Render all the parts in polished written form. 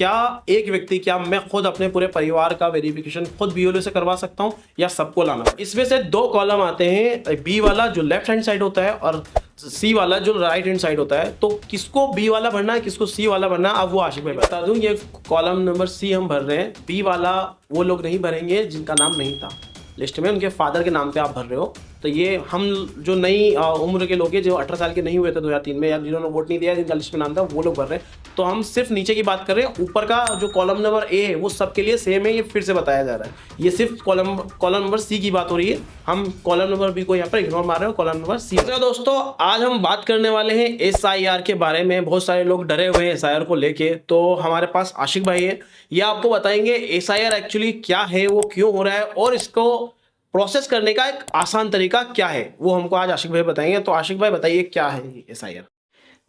क्या एक व्यक्ति, क्या मैं खुद अपने पूरे परिवार का वेरिफिकेशन खुद बीएलओ से करवा सकता हूँ या सबको लाना? इसमें से दो कॉलम आते हैं, बी वाला जो लेफ्ट हैंड साइड होता है और सी वाला जो राइट हैंड साइड होता है। तो किसको बी वाला भरना है, किसको सी वाला भरना है, अब वो आशिक भाई बता दूं। ये कॉलम नंबर सी हम भर रहे हैं, बी वाला वो लोग नहीं भरेंगे जिनका नाम नहीं था लिस्ट में, उनके फादर के नाम पे आप भर रहे हो। तो ये हम जो नई उम्र के लोग हैं, जो 18 साल के नहीं हुए थे 2003 में, या जिन्होंने वोट नहीं दिया, जिनका लिस्ट में नाम था, वो लोग भर रहे हैं। तो हम सिर्फ नीचे की बात कर रहे हैं, ऊपर का जो कॉलम नंबर ए है वो सबके लिए सेम है, ये फिर से बताया जा रहा है। ये सिर्फ कॉलम नंबर सी की बात हो रही है, हम कॉलम नंबर बी को यहाँ पर इग्नोर मार रहे हैं, कॉलम नंबर सी। तो दोस्तों आज हम बात करने वाले हैं SIR के बारे में। बहुत सारे लोग डरे हुए हैं SIR को लेके, तो हमारे पास आशिक भाई है, ये आपको बताएंगे SIR एक्चुअली क्या है, वो क्यों हो रहा है, और इसको प्रोसेस करने का एक आसान तरीका क्या है, वो हमको आज आशिक भाई बताएंगे। तो आशिक भाई बताइए क्या है SIR?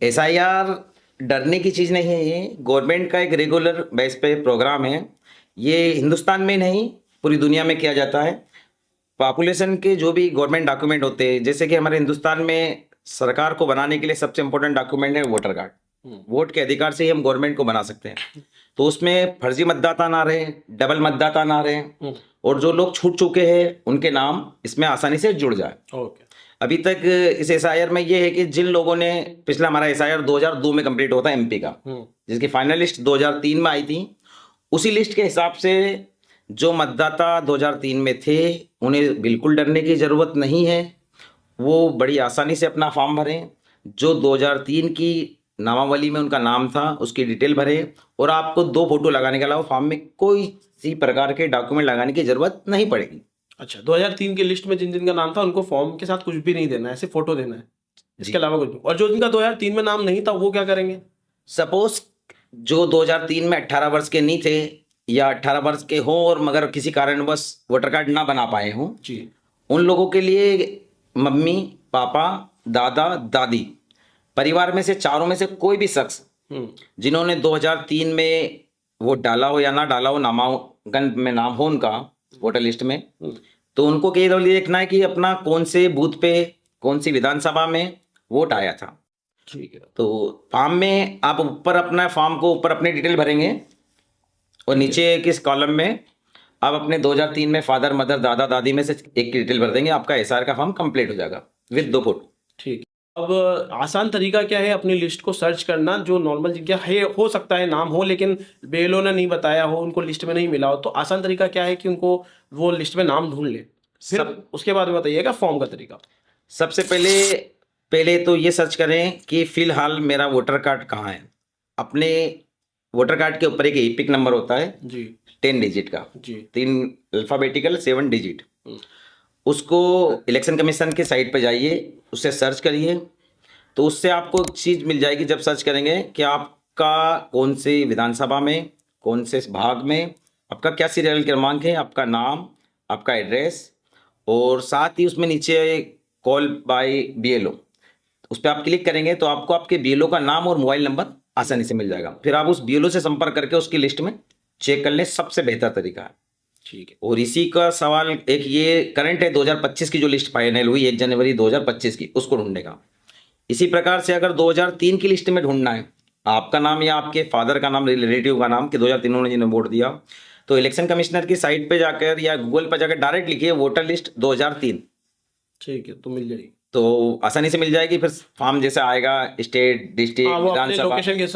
SIR डरने की चीज़ नहीं है, ये गवर्नमेंट का एक रेगुलर बेस पे प्रोग्राम है। ये हिंदुस्तान में नहीं पूरी दुनिया में किया जाता है। पॉपुलेशन के जो भी गवर्नमेंट डॉक्यूमेंट होते हैं, जैसे कि हमारे हिंदुस्तान में सरकार को बनाने के लिए सबसे इम्पोर्टेंट डॉक्यूमेंट है वोटर कार्ड। वोट के अधिकार से ही हम गवर्नमेंट को बना सकते हैं। तो उसमें फर्जी मतदाता ना रहे, डबल मतदाता ना रहे, और जो लोग छूट चुके हैं उनके नाम इसमें आसानी से जुड़ जाए। ओके। अभी तक इस SIR में ये है कि जिन लोगों ने पिछला हमारा SIR 2002 में कंप्लीट हुआ था MP का, जिसकी फाइनल लिस्ट 2003 में आई थी, उसी लिस्ट के हिसाब से जो मतदाता 2003 में थे उन्हें बिल्कुल डरने की ज़रूरत नहीं है। वो बड़ी आसानी से अपना फॉर्म भरें। जो 2003 की नामावली में उनका नाम था उसकी डिटेल भरें, और आपको 2 फोटो लगाने के अलावा फॉर्म में कोई सी प्रकार के डॉक्यूमेंट लगाने की ज़रूरत नहीं पड़ेगी। अच्छा, 2003 की लिस्ट में जिन जिन का नाम था उनको फॉर्म के साथ कुछ भी नहीं देना है, सिर्फ फोटो देना है, इसके अलावा कुछ नहीं। और जो जिनका 2003 में नाम नहीं था वो क्या करेंगे? सपोज जो 2003 में 18 वर्ष के नहीं थे, या 18 वर्ष के हों और मगर किसी कारणवश वोटर कार्ड ना बना पाए हों जी, उन लोगों के लिए मम्मी, पापा, दादा, दादी, परिवार में से चारों में से कोई भी शख्स जिन्होंने 2003 में वोट डाला हो या ना डाला हो, नामांकन में नाम हो उनका वोटर लिस्ट में, तो उनको केवल देखना है कि अपना कौन से बूथ पे, कौन सी विधानसभा में वोट आया था। ठीक है। तो फॉर्म में आप ऊपर अपना फॉर्म को ऊपर अपनी डिटेल भरेंगे, और नीचे किस कॉलम में आप अपने 2003 में फादर, मदर, दादा, दादी में से एक की डिटेल भर देंगे, आपका SIR का फॉर्म कंप्लीट हो जाएगा विद 2 फोटो। ठीक। अब आसान तरीका क्या है अपनी लिस्ट को सर्च करना? जो नॉर्मल क्या है, हो सकता है नाम हो लेकिन बेलो ने नहीं बताया हो, उनको लिस्ट में नहीं मिला हो, तो आसान तरीका क्या है कि उनको वो लिस्ट में नाम ढूंढ ले? फिर उसके बाद में बताइएगा फॉर्म का तरीका। सबसे पहले तो ये सर्च करें कि फिलहाल मेरा वोटर कार्ड कहाँ है। अपने वोटर कार्ड के ऊपर एक एपिक नंबर होता है जी, 10 डिजिट का जी, 3 अल्फाबेटिकल 7 डिजिट। उसको इलेक्शन कमीशन के साइट पे जाइए, उससे सर्च करिए, तो उससे आपको एक चीज़ मिल जाएगी जब सर्च करेंगे कि आपका कौन सी विधानसभा में, कौन से भाग में, आपका क्या सीरियल क्रमांक है, आपका नाम, आपका एड्रेस, और साथ ही उसमें नीचे कॉल बाय BLO, उस पर आप क्लिक करेंगे तो आपको आपके BLO का नाम और मोबाइल नंबर आसानी से मिल जाएगा। फिर आप उस BLO से संपर्क करके उसकी लिस्ट में चेक कर लें, सबसे बेहतर तरीका है। ठीक है। और इसी का सवाल एक ये करंट है 2025 की जो लिस्ट फाइनल हुई 1 जनवरी 2025 की, उसको ढूंढने का। इसी प्रकार से अगर 2003 की लिस्ट में ढूंढना है आपका नाम या आपके फादर का नाम, रिलेटिव का नाम कि 2003 में जिन्होंने वोट दिया, तो इलेक्शन कमिश्नर की साइट पे जाकर या गूगल पर जाकर डायरेक्ट लिखिए वोटर लिस्ट 2003। ठीक है, तो मिल जाएगी, तो आसानी से मिल जाएगी। फिर फॉर्म जैसे आएगा स्टेट, डिस्ट्रिक्ट, विधानसभा,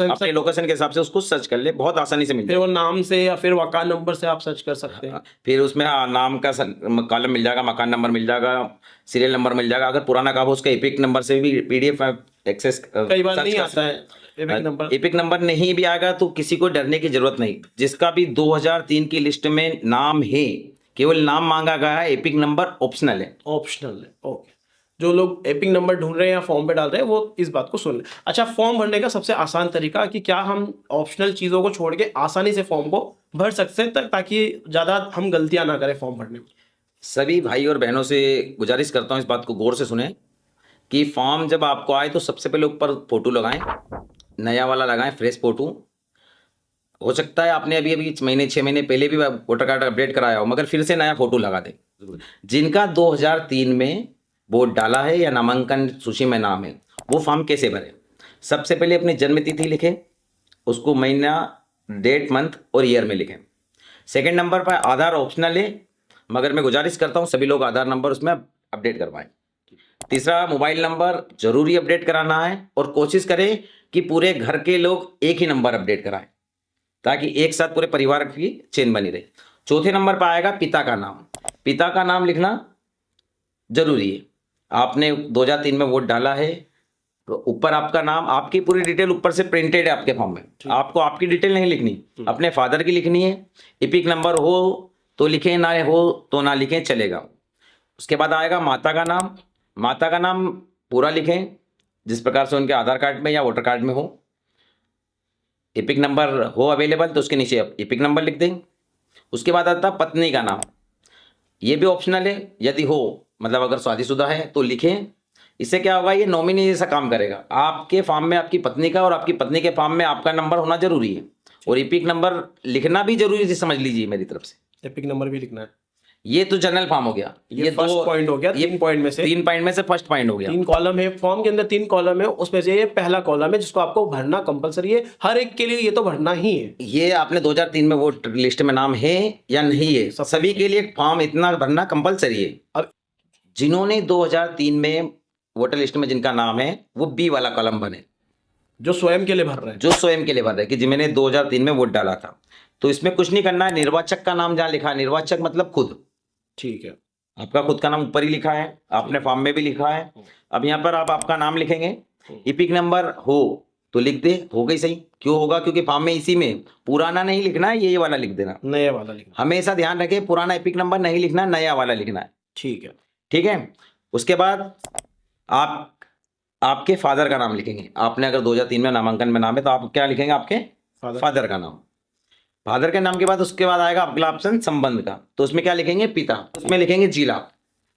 अपने लोकेशन के हिसाब से उसको सर्च कर ले, बहुत आसानी से मिल फिर वो नाम से या फिर मकान नंबर से आप सर्च कर सकते हैं। फिर उसमें नाम का कॉलम मिल जाएगा, मकान नंबर मिल जाएगा, सीरियल नंबर मिल जाएगा। अगर पुराना काम हो उसका एपिक नंबर से भी PDF एक्सेस कई बार नहीं आता है एपिक नंबर नहीं भी आएगा तो किसी को डरने की जरूरत नहीं। जिसका भी 2003 की लिस्ट में नाम है, केवल नाम मांगा गया है, एपिक नंबर ऑप्शनल है। ऑप्शनल है, ओके। जो लोग एपिक नंबर ढूंढ रहे हैं या फॉर्म पे डाल रहे हैं वो इस बात को सुन लें। अच्छा, फॉर्म भरने का सबसे आसान तरीका कि क्या हम ऑप्शनल चीज़ों को छोड़ के आसानी से फॉर्म को भर सकते हैं, ताकि ज़्यादा हम गलतियां ना करें फॉर्म भरने में? सभी भाई और बहनों से गुजारिश करता हूँ इस बात को गौर से सुने कि फॉर्म जब आपको आए तो सबसे पहले ऊपर फोटो लगाएं, नया वाला लगाएं, फ्रेश फोटो। हो सकता है आपने अभी 6 महीने पहले भी वोटर कार्ड अपडेट कराया हो, मगर फिर से नया फोटो लगा दें। जिनका 2003 में वोट डाला है या नामांकन सूची में नाम है, वो फॉर्म कैसे भरें? सबसे पहले अपनी जन्म तिथि लिखें, उसको महीना, डेट मंथ और ईयर में लिखें। सेकंड नंबर पर आधार ऑप्शनल है, मगर मैं गुजारिश करता हूँ सभी लोग आधार नंबर उसमें अपडेट करवाएं। तीसरा, मोबाइल नंबर जरूरी अपडेट कराना है और कोशिश करें कि पूरे घर के लोग एक ही नंबर अपडेट कराएं ताकि एक साथ पूरे परिवार की चेन बनी रहे। चौथे नंबर पर आएगा पिता का नाम। पिता का नाम लिखना जरूरी है। आपने 2003 में वोट डाला है तो ऊपर आपका नाम, आपकी पूरी डिटेल ऊपर से प्रिंटेड है आपके फॉर्म में। आपको आपकी डिटेल नहीं लिखनी, अपने फादर की लिखनी है। इपिक नंबर हो तो लिखें, ना हो तो ना लिखें, चलेगा। उसके बाद आएगा माता का नाम। माता का नाम पूरा लिखें जिस प्रकार से उनके आधार कार्ड में या वोटर कार्ड में हो। इपिक नंबर हो अवेलेबल तो उसके नीचे इपिक नंबर लिख दें। उसके बाद आता पत्नी का नाम, ये भी ऑप्शनल है, यदि हो मतलब अगर शादीशुदा है तो लिखें। इससे क्या होगा, ये नॉमिनी जैसा काम करेगा। आपके फॉर्म में आपकी पत्नी का और आपकी पत्नी के फॉर्म में आपका नंबर होना जरूरी है और इपिक नंबर लिखना भी जरूरी है, समझ लीजिए मेरी तरफ से। एपिक नंबर भी लिखना है। ये तो जनरल फॉर्म हो गया, ये फर्स्ट पॉइंट हो गया। ये 3 पॉइंट में से 3 पॉइंट में से फर्स्ट पॉइंट हो गया। 3 कॉलम है फॉर्म के अंदर, 3 कॉलम है, उसमें से ये पहला कॉलम है जिसको आपको भरना कंपलसरी है। हर एक के लिए ये तो भरना ही है। ये आपने 2003 में वोट लिस्ट में नाम है या नहीं है, सभी के लिए फॉर्म इतना भरना कंपलसरी है। अब जिन्होंने 2003 में वोटर लिस्ट में जिनका नाम है वो बी वाला कॉलम बने, जो स्वयं के लिए भर रहे हैं, जो स्वयं के लिए भर रहे हैं कि जी मैंने 2003 में वोट डाला था। तो इसमें कुछ नहीं करना है, निर्वाचक का नाम जहाँ लिखा है, निर्वाचक मतलब खुद, ठीक है, आपका खुद का नाम ऊपर ही लिखा है, आपने फॉर्म में भी लिखा है। अब यहाँ पर आप आपका नाम लिखेंगे। इपिक नंबर हो तो लिख दे, हो गई सही। क्यों होगा, क्योंकि फॉर्म में इसी में पुराना नहीं लिखना है, ये वाला लिख देना, नया वाला लिखना। हमेशा ध्यान रखें, पुराना इपिक नंबर नहीं लिखना, नया वाला लिखना है। ठीक है, ठीक है। उसके बाद आप आपके फादर का नाम लिखेंगे। आपने अगर 2003 में नामांकन में नाम है तो आप क्या लिखेंगे, आपके फादर का नाम। फादर के नाम के बाद उसके बाद आएगा अगला ऑप्शन संबंध का, तो उसमें क्या लिखेंगे, पिता। उसमें लिखेंगे जिला,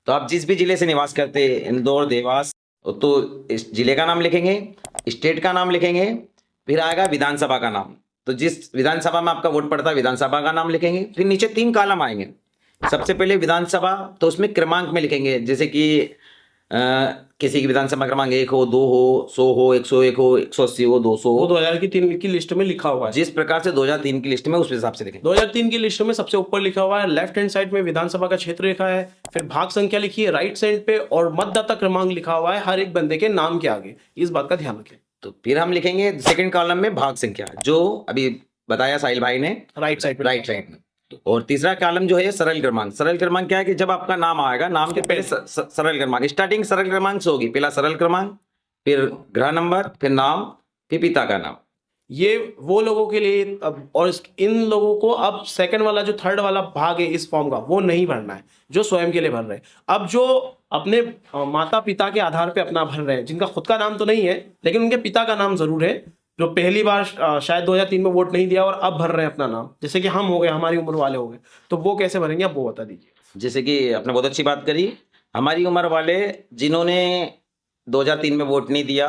तो आप जिस भी जिले से निवास करते हैं, इंदौर, देवास, तो इस जिले का नाम लिखेंगे। स्टेट का नाम लिखेंगे। फिर आएगा विधानसभा का नाम, तो जिस विधानसभा में आपका वोट पड़ता है विधानसभा का नाम लिखेंगे। फिर नीचे 3 कॉलम आएंगे। सबसे पहले विधानसभा, तो उसमें क्रमांक में लिखेंगे, जैसे कि किसी की विधानसभा क्रमांक 1 हो, 2 हो, 100 हो, 101 हो, 180 हो, 200 वो हो, 2003 की लिस्ट में लिखा हुआ है। जिस प्रकार से 2003 की लिस्ट में उस हिसाब से लिखें। 2003 की लिस्ट में सबसे ऊपर लिखा हुआ है, लेफ्ट हैंड साइड में विधानसभा का क्षेत्र लिखा है, फिर भाग संख्या लिखी है राइट साइड पे, और मतदाता क्रमांक लिखा हुआ है हर एक बंदे के नाम के आगे। इस बात का ध्यान रखें। तो फिर हम लिखेंगे सेकंड कॉलम में भाग संख्या, जो अभी बताया साहिल भाई ने, राइट साइड पे, राइट साइड में। और तीसरा कॉलम जो है सरल क्रमांक। सरल क्रमांक क्या है कि जब आपका नाम आएगा, नाम के पहले सरल क्रमांक, स्टार्टिंग सरल क्रमांक से होगी। पहला सरल क्रमांक, फिर गृह नंबर, फिर नाम, फिर पिता का नाम। ये वो लोगों के लिए अब, और इन लोगों को अब सेकंड वाला जो थर्ड वाला भाग है इस फॉर्म का, वो नहीं भरना है, जो स्वयं के लिए भर रहे हैं। अब जो अपने माता पिता के आधार पे अपना भर रहे हैं, जिनका खुद का नाम तो नहीं है लेकिन उनके पिता का नाम जरूर है, जो पहली बार शायद 2003 में वोट नहीं दिया और अब भर रहे हैं अपना नाम, जैसे कि हम हो गए, हमारी उम्र वाले हो गए, तो वो कैसे भरेंगे आप वो बता दीजिए। जैसे कि आपने बहुत अच्छी बात करी, हमारी उम्र वाले जिन्होंने 2003 में वोट नहीं दिया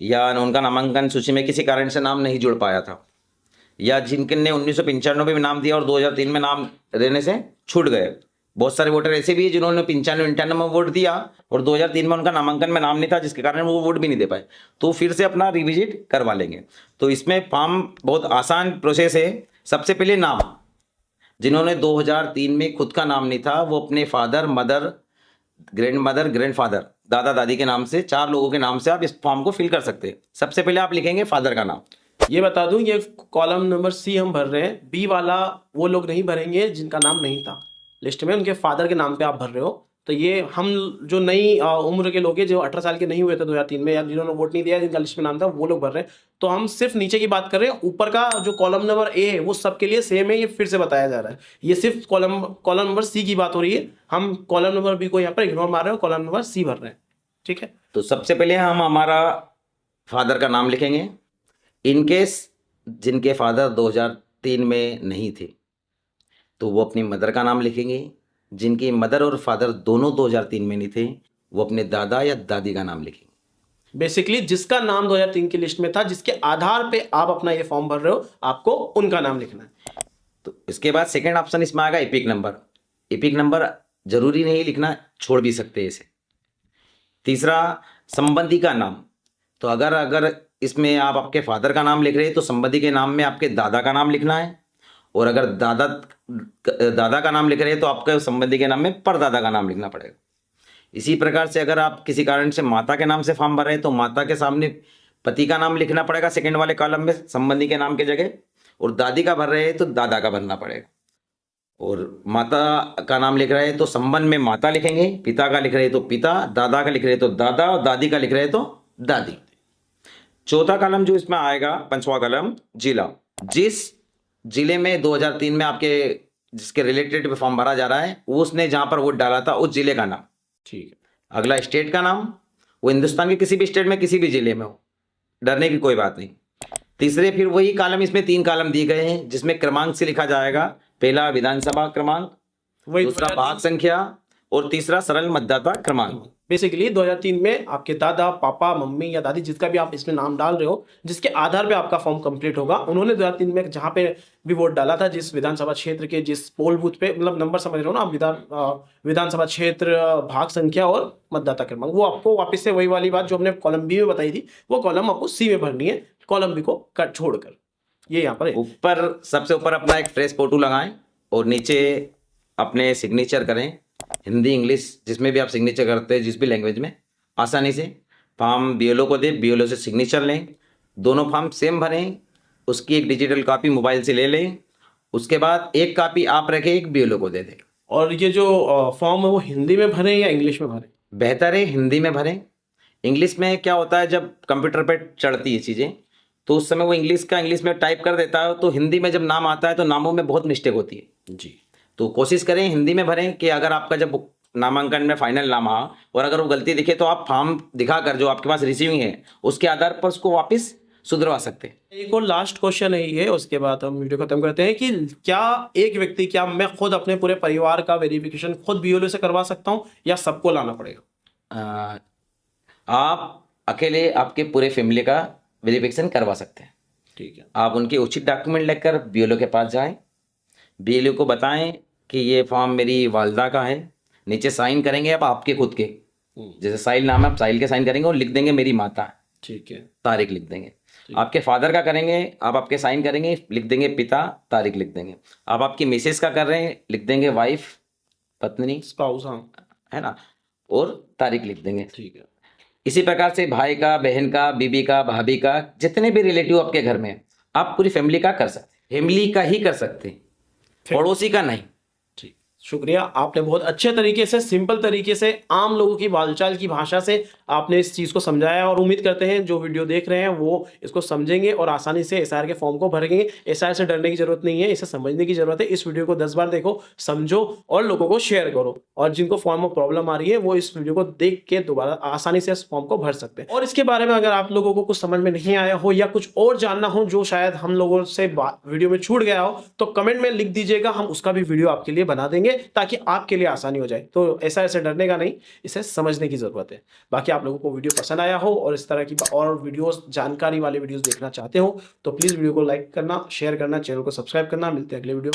या उनका नामांकन सूची में किसी कारण से नाम नहीं जुड़ पाया था, या जिनके ने 1995 में नाम दिया और 2003 में नाम रहने से छूट गए। बहुत सारे वोटर ऐसे भी हैं जिन्होंने 95-98 में वोट दिया और 2003 में उनका नामांकन में नाम नहीं था, जिसके कारण वो वोट भी नहीं दे पाए, तो फिर से अपना रिविजिट करवा लेंगे। तो इसमें फॉर्म बहुत आसान प्रोसेस है। सबसे पहले नाम, जिन्होंने 2003 में खुद का नाम नहीं था, वो अपने फादर, मदर, ग्रैंडफादर, दादा दादी के नाम से, 4 लोगों के नाम से आप इस फॉर्म को फिल कर सकते हैं। सबसे पहले आप लिखेंगे फादर का नाम। ये बता दूं, ये कॉलम नंबर सी हम भर रहे हैं, बी वाला वो लोग नहीं भरेंगे जिनका नाम नहीं था लिस्ट में, उनके फादर के नाम पे आप भर रहे हो। तो ये हम जो नई उम्र के लोग हैं, जो 18 साल के नहीं हुए थे 2003 में, या जिन्होंने वोट नहीं दिया, जिनका लिस्ट में नाम था, वो लोग भर रहे हैं। तो हम सिर्फ नीचे की बात कर रहे हैं, ऊपर का जो कॉलम नंबर ए है वो सबके लिए सेम है, ये फिर से बताया जा रहा है। ये सिर्फ कॉलम नंबर सी की बात हो रही है, हम कॉलम नंबर बी को यहाँ पर इग्नोर मार रहे हो, कॉलम नंबर सी भर रहे हैं। ठीक है, तो सबसे पहले हम हमारा फादर का नाम लिखेंगे। इनकेस जिनके फादर 2003 में नहीं थे तो वो अपनी मदर का नाम लिखेंगे। जिनकी मदर और फादर दोनों 2003 में नहीं थे, वो अपने दादा या दादी का नाम लिखेंगे। बेसिकली जिसका नाम 2003 की लिस्ट में था, जिसके आधार पे आप अपना ये फॉर्म भर रहे हो, आपको उनका नाम लिखना है। तो इसके बाद सेकंड ऑप्शन इसमें आएगा इपिक नंबर। इपिक नंबर जरूरी नहीं लिखना, छोड़ भी सकते हैं इसे। तीसरा संबंधी का नाम, तो अगर इसमें आप आपके फादर का नाम लिख रहे हैं तो संबंधी के नाम में आपके दादा का नाम लिखना है, और अगर दादा का नाम लिख रहे हैं तो आपके संबंधी के नाम में परदादा का नाम लिखना पड़ेगा। इसी प्रकार से अगर आप किसी कारण से माता के नाम से फॉर्म भर रहे हैं तो माता के सामने पति का नाम लिखना पड़ेगा सेकंड वाले कॉलम में संबंधी के नाम की जगह, और दादी का भर रहे हैं तो दादा का भरना पड़ेगा। और माता का नाम लिख रहे हैं तो संबंध में माता लिखेंगे, पिता का लिख रहे हैं तो पिता, दादा का लिख रहे हैं तो दादा, और दादी का लिख रहे हैं तो दादी। चौथा कॉलम जो इसमें आएगा, पंचवा कॉलम, जिला। जिस जिले में 2003 में आपके जिसके रिलेटेड फॉर्म भरा जा रहा है उसने जहां पर वोट डाला था उस जिले का नाम। ठीक है। अगला स्टेट का नाम, वो हिंदुस्तान के किसी भी स्टेट में किसी भी जिले में हो, डरने की कोई बात नहीं। तीसरे फिर वही कॉलम, इसमें 3 कॉलम दिए गए हैं जिसमें क्रमांक से लिखा जाएगा। पहला विधानसभा क्रमांक, दूसरा भाग संख्या, और तीसरा सरल मतदाता क्रमांक। बेसिकली 2003 में आपके दादा, पापा, मम्मी या दादी, जिसका भी आप इसमें नाम डाल रहे हो, जिसके आधार पे आपका फॉर्म कंप्लीट होगा, उन्होंने 2003 में जहाँ पे भी वोट डाला था, जिस विधानसभा क्षेत्र के जिस पोल बूथ पे, मतलब नंबर समझ रहे हो ना आप, विधानसभा क्षेत्र, भाग संख्या और मतदाता क्रमांक, वो आपको वापस से वही वाली बात जो हमने कॉलम बी में बताई थी, वो कॉलम आपको सी में भरनी है, कॉलम बी को कट छोड़कर। ये यहाँ पर ऊपर सबसे ऊपर अपना एक फ्रेश फोटो लगाएं और नीचे अपने सिग्नेचर करें, हिंदी इंग्लिश जिसमें भी आप सिग्नेचर करते हैं, जिस भी लैंग्वेज में, आसानी से फॉर्म बीएलओ को दें, बीएलओ से सिग्नेचर लें, दोनों फॉर्म सेम भरें, उसकी एक डिजिटल कॉपी मोबाइल से ले लें, उसके बाद एक कॉपी आप रखें, एक बीएलओ को दे दें। और ये जो फॉर्म है वो हिंदी में भरें या इंग्लिश में भरें? बेहतर है हिंदी में भरें। इंग्लिश में क्या होता है, जब कंप्यूटर पर चढ़ती है चीज़ें तो उस समय वो इंग्लिश में टाइप कर देता है, तो हिंदी में जब नाम आता है तो नामों में बहुत मिस्टेक होती है जी। तो कोशिश करें हिंदी में भरें कि अगर आपका जब नामांकन में फाइनल नाम आ और अगर वो गलती दिखे तो आप फॉर्म दिखाकर जो आपके पास रिसीविंग है उसके आधार पर उसको वापस सुधरवा सकते हैं। एक और लास्ट क्वेश्चन है ये, उसके बाद हम वीडियो खत्म करते हैं कि क्या एक व्यक्ति, क्या मैं खुद अपने पूरे परिवार का वेरिफिकेशन खुद बीएलओ से करवा सकता हूँ या सबको लाना पड़ेगा? आप अकेले आपके पूरे फैमिली का वेरिफिकेशन करवा सकते हैं। ठीक है। आप उनके उचित डॉक्यूमेंट लेकर बीएलओ के पास जाएं, बीएलओ को बताएं कि ये फॉर्म मेरी वालदा का है, नीचे साइन करेंगे आप आपके खुद के, जैसे साहिल नाम है आप साहिल के साइन करेंगे और लिख देंगे मेरी माता। ठीक है। तारीख लिख देंगे। आपके फादर का करेंगे आप आपके साइन करेंगे, लिख देंगे पिता, तारीख लिख देंगे। आप आपकी मिसेस का कर रहे हैं, लिख देंगे वाइफ, पत्नी, स्पाउस, हाँ, है ना, और तारीख लिख देंगे। ठीक है। इसी प्रकार से भाई का, बहन का, बीबी का, भाभी का, जितने भी रिलेटिव आपके घर में आप पूरी फैमिली का कर सकते हैं, फैमिली का ही कर सकते हैं, पड़ोसी का नहीं। ठीक, शुक्रिया। आपने बहुत अच्छे तरीके से, सिंपल तरीके से, आम लोगों की बालचाल की भाषा से आपने इस चीज़ को समझाया, और उम्मीद करते हैं जो वीडियो देख रहे हैं वो इसको समझेंगे और आसानी से एसआईआर के फॉर्म को भरेंगे। एसआईआर से डरने की जरूरत नहीं है, इसे समझने की जरूरत है। इस वीडियो को 10 बार देखो, समझो और लोगों को शेयर करो, और जिनको फॉर्म में प्रॉब्लम आ रही है वो इस वीडियो को देख के दोबारा आसानी से इस फॉर्म को भर सकते हैं। और इसके बारे में अगर आप लोगों को कुछ समझ में नहीं आया हो या कुछ और जानना हो जो शायद हम लोगों से वीडियो में छूट गया हो, तो कमेंट में लिख दीजिएगा, हम उसका भी वीडियो आपके लिए बना देंगे ताकि आपके लिए आसानी हो जाए। तो ऐसे डरने का नहीं, इसे समझने की जरूरत है। बाकी आप लोगों को वीडियो पसंद आया हो और इस तरह की और वीडियोस, जानकारी वाले वीडियोस देखना चाहते हो तो प्लीज वीडियो को लाइक करना, शेयर करना, चैनल को सब्सक्राइब करना। मिलते हैं अगले वीडियो।